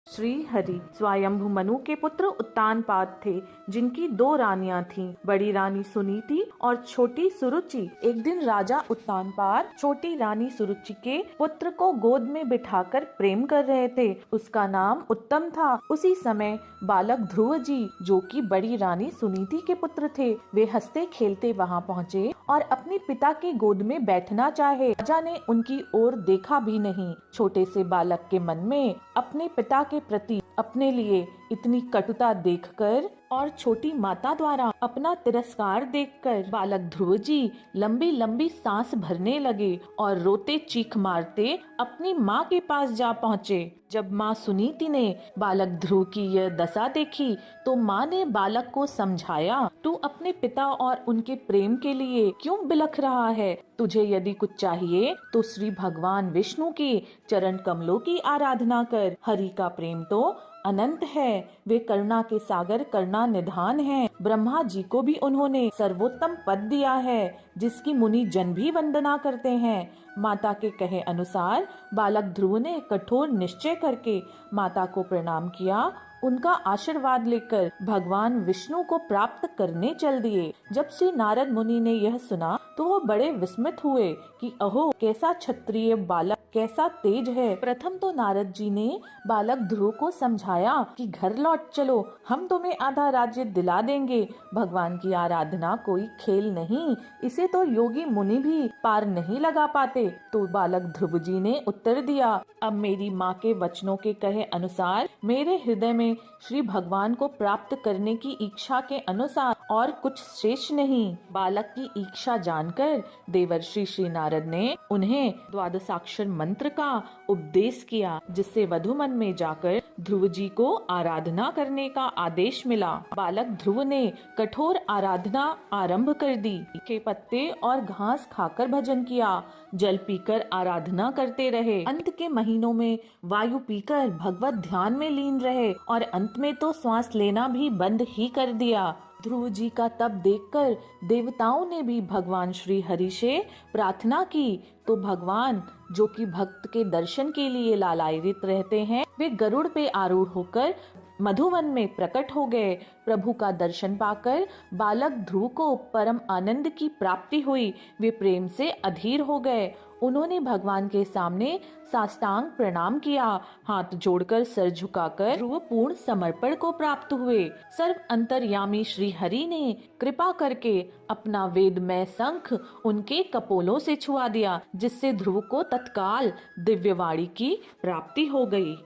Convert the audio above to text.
श्री हरि स्वयंभु मनु के पुत्र उत्तानपाद थे, जिनकी 2 रानियां थीं, बड़ी रानी सुनीति और छोटी सुरुचि। एक दिन राजा उत्तानपाद छोटी रानी सुरुचि के पुत्र को गोद में बिठाकर प्रेम कर रहे थे। उसका नाम उत्तम था। उसी समय बालक ध्रुव जी, जो कि बड़ी रानी सुनीति के पुत्र थे, वे हंसते खेलते वहां पहुँचे और अपने पिता के गोद में बैठना चाहे। राजा ने उनकी ओर देखा भी नहीं। छोटे से बालक के मन में अपने पिता के प्रति अपने लिए इतनी कटुता देखकर और छोटी माता द्वारा अपना तिरस्कार देखकर बालक ध्रुव जी लंबी लंबी सांस भरने लगे और रोते चीख मारते अपनी माँ के पास जा पहुँचे। जब माँ सुनीति ने बालक ध्रुव की यह दशा देखी तो माँ ने बालक को समझाया, तू अपने पिता और उनके प्रेम के लिए क्यों बिलख रहा है? तुझे यदि कुछ चाहिए तो श्री भगवान विष्णु के चरण कमलों की आराधना कर। हरि का प्रेम तो अनंत है, वे करुणा के सागर, करुणा निधान हैं। ब्रह्मा जी को भी उन्होंने सर्वोत्तम पद दिया है, जिसकी मुनि जन भी वंदना करते हैं। माता के कहे अनुसार बालक ध्रुव ने कठोर निश्चय करके माता को प्रणाम किया। उनका आशीर्वाद लेकर भगवान विष्णु को प्राप्त करने चल दिए। जब श्री नारद मुनि ने यह सुना तो वो बड़े विस्मित हुए कि अहो, कैसा क्षत्रिय बालक, कैसा तेज है। प्रथम तो नारद जी ने बालक ध्रुव को समझाया कि घर लौट चलो, हम तुम्हें आधा राज्य दिला देंगे। भगवान की आराधना कोई खेल नहीं, इसे तो योगी मुनि भी पार नहीं लगा पाते। तो बालक ध्रुव जी ने उत्तर दिया, अब मेरी माँ के वचनों के कहे अनुसार मेरे हृदय में श्री भगवान को प्राप्त करने की इच्छा के अनुसार और कुछ शेष नहीं। बालक की इच्छा जानकर देवर्षि श्री नारद ने उन्हें द्वादशाक्षर मंत्र का उपदेश किया, जिससे वधु मन में जाकर ध्रुव जी को आराधना करने का आदेश मिला। बालक ध्रुव ने कठोर आराधना आरंभ कर दी। के पत्ते और घास खाकर भजन किया, जल पीकर आराधना करते रहे। अंत के महीनों में वायु पीकर भगवत ध्यान में लीन रहे और अंत में तो श्वास लेना भी बंद ही कर दिया। ध्रुव जी का तप देखकर देवताओं ने भी भगवान श्री हरि से प्रार्थना की, तो भगवान, जो कि भक्त के दर्शन के लिए लालायित रहते हैं, वे गरुड़ पे आरूढ़ होकर मधुवन में प्रकट हो गए। प्रभु का दर्शन पाकर बालक ध्रुव को परम आनंद की प्राप्ति हुई। वे प्रेम से अधीर हो गए। उन्होंने भगवान के सामने साष्टांग प्रणाम किया। हाथ जोड़कर सर झुकाकर ध्रुव पूर्ण समर्पण को प्राप्त हुए। सर्व अंतर्यामी श्री हरि ने कृपा करके अपना वेदमय शंख उनके कपोलों से छुआ दिया, जिससे ध्रुव को तत्काल दिव्यवाणी की प्राप्ति हो गई।